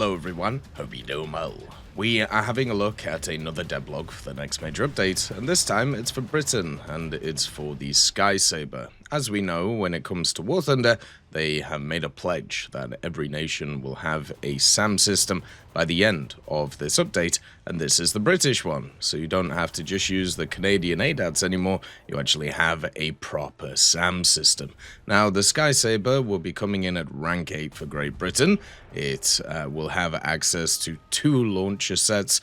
Hello everyone, hope you're doing well. We are having a look at another devlog for the next major update, and this time it's for Britain, and it's for the Sky Sabre. As we know, when it comes to War Thunder, they have made a pledge that every nation will have a SAM system by the end of this update, and this is the British one. So you don't have to just use the Canadian ADATs anymore, you actually have a proper SAM system. Now, the Sky Sabre will be coming in at rank 8 for Great Britain. It will have access to 2 launcher sets,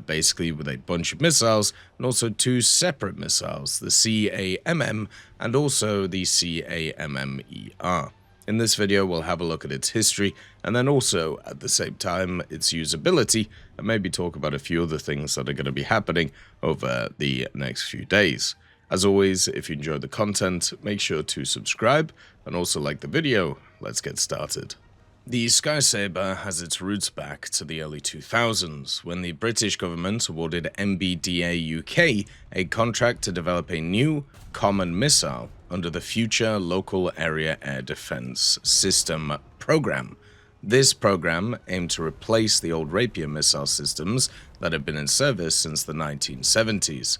basically with a bunch of missiles, and also 2 separate missiles, the CAMM and also the CAMM-ER. In this video, we'll have a look at its history, and then also, at the same time, its usability, and maybe talk about a few other things that are going to be happening over the next few days. As always, if you enjoyed the content, make sure to subscribe, and also like the video. Let's get started. The Sky Sabre has its roots back to the early 2000s, when the British government awarded MBDA UK a contract to develop a new common missile under the Future Local Area Air Defence System program. This program aimed to replace the old Rapier missile systems that had been in service since the 1970s.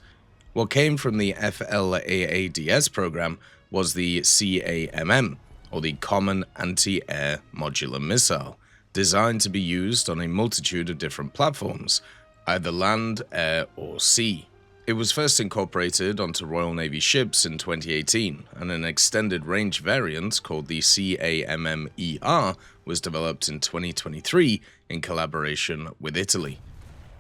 What came from the FLAADS program was the CAMM, or the Common Anti-Air Modular Missile, designed to be used on a multitude of different platforms, either land, air, or sea. It was first incorporated onto Royal Navy ships in 2018, and an extended range variant called the CAMM-ER was developed in 2023 in collaboration with Italy.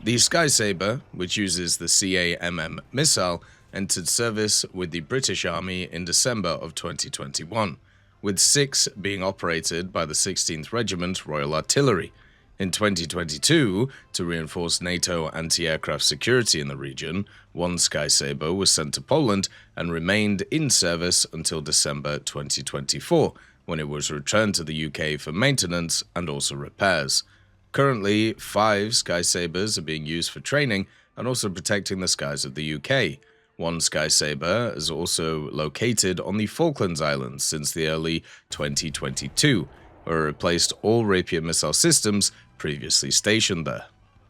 The Sky Sabre, which uses the CAMM missile, entered service with the British Army in December of 2021, with 6 being operated by the 16th Regiment Royal Artillery. In 2022, to reinforce NATO anti-aircraft security in the region, 1 Sky Sabre was sent to Poland and remained in service until December 2024, when it was returned to the UK for maintenance and also repairs. Currently, 5 Sky Sabres are being used for training and also protecting the skies of the UK. 1 Sky Sabre is also located on the Falklands Islands since the early 2022, where it replaced all Rapier missile systems previously stationed there.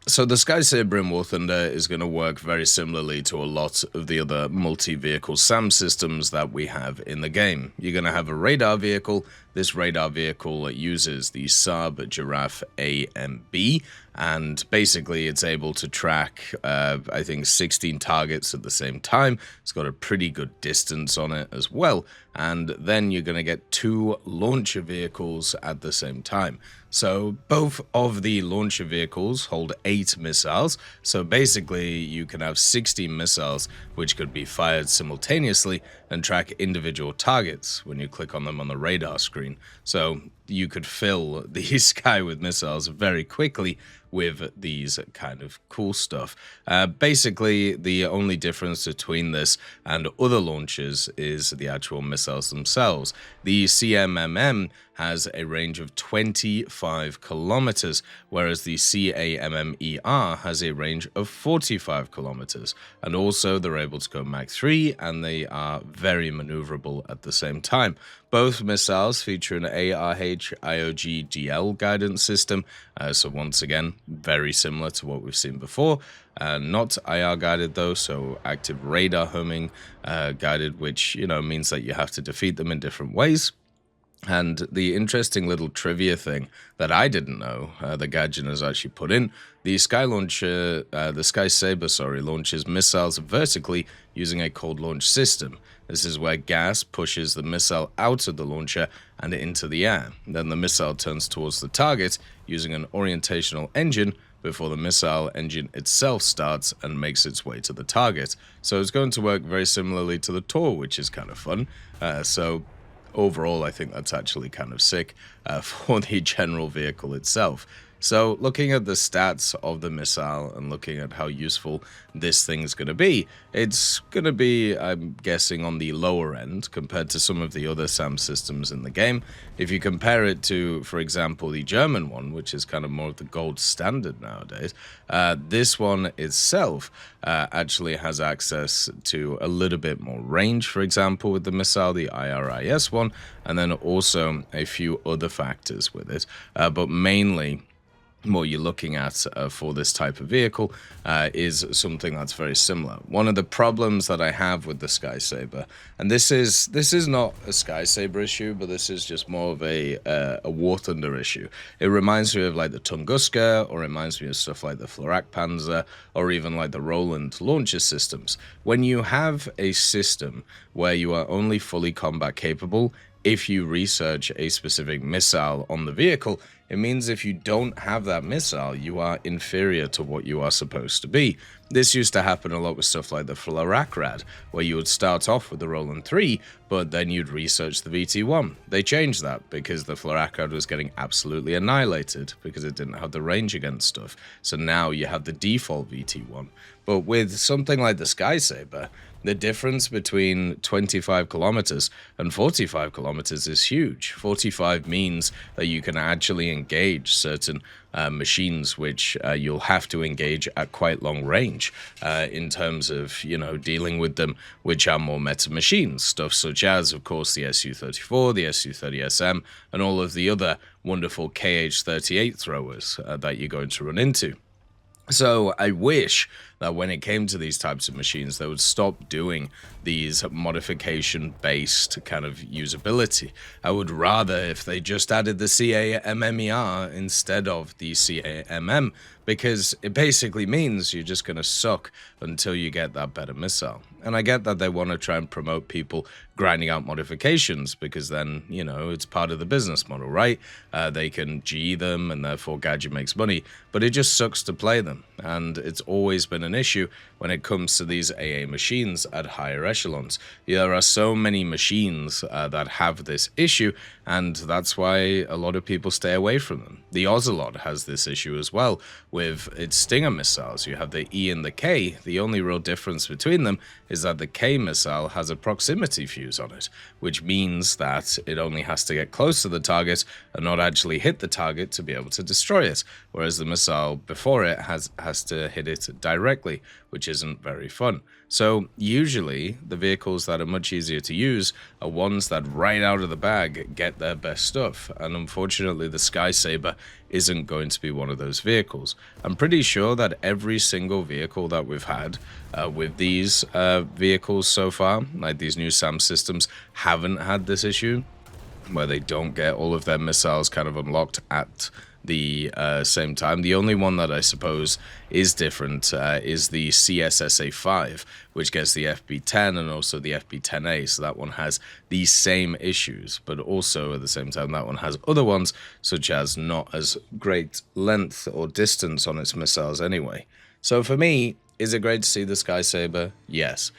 So the Sky Sabre in War Thunder is going to work very similarly to a lot of the other multi-vehicle SAM systems that we have in the game. You're going to have a radar vehicle. This radar vehicle uses the Sabre Giraffe A and B, and basically it's able to track, I think, 16 targets at the same time. It's got a pretty good distance on it as well, and then you're going to get 2 launcher vehicles at the same time. So both of the launcher vehicles hold 8 missiles, so basically you can have 16 missiles which could be fired simultaneously and track individual targets when you click on them on the radar screen. So you could fill the sky with missiles very quickly with these kind of cool stuff. Basically, the only difference between this and other launchers is the actual missiles themselves. The CMMM has a range of 25 kilometers, whereas the CAMM-ER has a range of 45 kilometers. And also, they're able to go Mach 3, and they are very maneuverable at the same time. Both missiles feature an ARH IOG GL guidance system, so once again, very similar to what we've seen before. Not IR guided though, so active radar homing guided, which means that you have to defeat them in different ways. And the interesting little trivia thing that I didn't know, that Gaijin has actually put in, the Sky Sabre, launches missiles vertically using a cold launch system. This is where gas pushes the missile out of the launcher and into the air. Then the missile turns towards the target using an orientational engine before the missile engine itself starts and makes its way to the target. So it's going to work very similarly to the Tor, which is kind of fun. So overall, I think that's actually kind of sick for the general vehicle itself. So looking at the stats of the missile and looking at how useful this thing is going to be, it's going to be, I'm guessing, on the lower end compared to some of the other SAM systems in the game. If you compare it to, for example, the German one, which is kind of more of the gold standard nowadays, this one itself actually has access to a little bit more range, for example, with the missile, the IRIS one, and then also a few other factors with it, but mainly what you're looking at for this type of vehicle is something that's very similar. One of the problems that I have with the Sky Sabre, and this is not a Sky Sabre issue, but this is just more of a War Thunder issue. It reminds me of like the Tunguska, or reminds me of stuff like the Flak Panzer, or even like the Roland launcher systems. When you have a system where you are only fully combat capable, if you research a specific missile on the vehicle, it means if you don't have that missile, you are inferior to what you are supposed to be. This used to happen a lot with stuff like the Flak, where you would start off with the Roland 3, but then you'd research the VT1. They changed that because the Flak was getting absolutely annihilated because it didn't have the range against stuff. So now you have the default VT1. But with something like the Sky Sabre, the difference between 25 kilometers and 45 kilometers is huge. 45 means that you can actually engage certain machines which you'll have to engage at quite long range in terms of, dealing with them, which are more meta machines. Stuff such as, of course, the Su-34, the Su-30SM, and all of the other wonderful KH-38 throwers that you're going to run into. So I wish that when it came to these types of machines, they would stop doing these modification-based kind of usability. I would rather if they just added the CAMM-ER instead of the CAMM, because it basically means you're just going to suck until you get that better missile. And I get that they want to try and promote people grinding out modifications, because then, it's part of the business model, right? They can G them, and therefore Gaijin makes money, but it just sucks to play them. And it's always been an issue when it comes to these AA machines at higher echelons. There are so many machines that have this issue, and that's why a lot of people stay away from them. The Ocelot has this issue as well with its Stinger missiles. You have the E and the K. The only real difference between them is that the K missile has a proximity fuse on it, which means that it only has to get close to the target and not actually hit the target to be able to destroy it, whereas the missile before it has to hit it directly, which isn't very fun. So usually the vehicles that are much easier to use are ones that right out of the bag get their best stuff, and unfortunately the Sky Sabre isn't going to be one of those vehicles. I'm pretty sure that every single vehicle that we've had with these vehicles so far, like these new SAM systems, haven't had this issue where they don't get all of their missiles kind of unlocked at the same time. The only one that I suppose is different is the CSSA-5, which gets the FB10 and also the FB10A, so that one has these same issues, but also at the same time that one has other ones, such as not as great length or distance on its missiles anyway. So for me, is it great to see the Sky Sabre? Yes.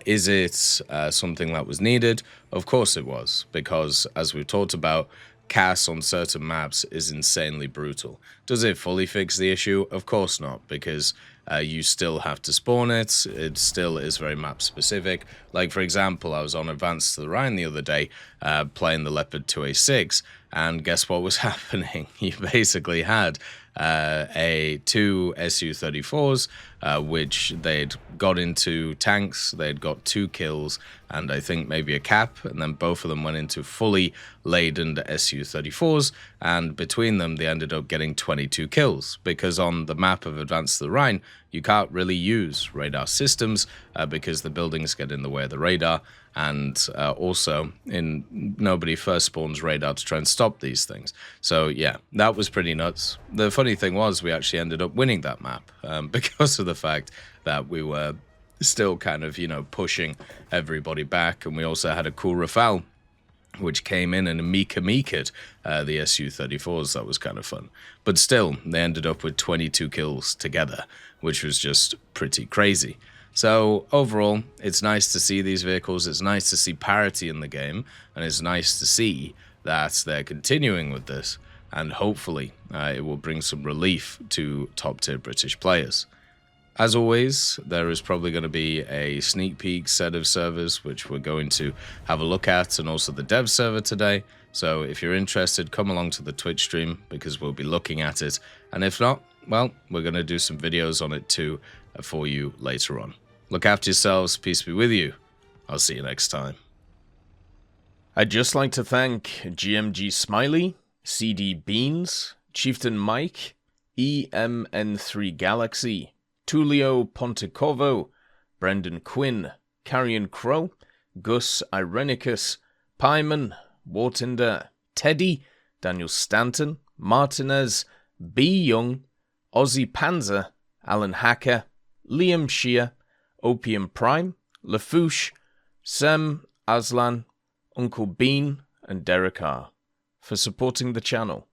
Is it something that was needed? Of course it was, because as we've talked about, CAS on certain maps is insanely brutal. Does it fully fix the issue? Of course not, because you still have to spawn it. It still is very map specific. Like, for example, I was on Advance to the Rhine the other day playing the Leopard 2A6, and guess what was happening? You basically had two Su-34s, which they'd got into tanks, they'd got 2 kills, and I think maybe a cap, and then both of them went into fully laden Su-34s, and between them they ended up getting 22 kills, because on the map of Advance to the Rhine, you can't really use radar systems because the buildings get in the way of the radar, and also nobody first spawns radar to try and stop these things. So yeah, that was pretty nuts. The funny thing was we actually ended up winning that map because of the fact that we were still kind of, pushing everybody back, and we also had a cool Rafale which came in and Mika-Mika'd the Su-34s. That was kind of fun. But still, they ended up with 22 kills together, which was just pretty crazy. So overall, it's nice to see these vehicles, it's nice to see parity in the game, and it's nice to see that they're continuing with this, and hopefully it will bring some relief to top-tier British players. As always, there is probably going to be a sneak peek set of servers which we're going to have a look at, and also the dev server today. So if you're interested, come along to the Twitch stream because we'll be looking at it. And if not, well, we're going to do some videos on it too for you later on. Look after yourselves, peace be with you. I'll see you next time. I'd just like to thank GMG Smiley, CD Beans, Chieftain Mike, EMN3 Galaxy, Tulio Pontecorvo, Brendan Quinn, Carrion Crow, Gus Irenicus, Pyman, Wartinder, Teddy, Daniel Stanton, Martinez, B. Young, Ozzy Panzer, Alan Hacker, Liam Shear, Opium Prime, Lafouche, Sem, Aslan, Uncle Bean, and Derek R. for supporting the channel.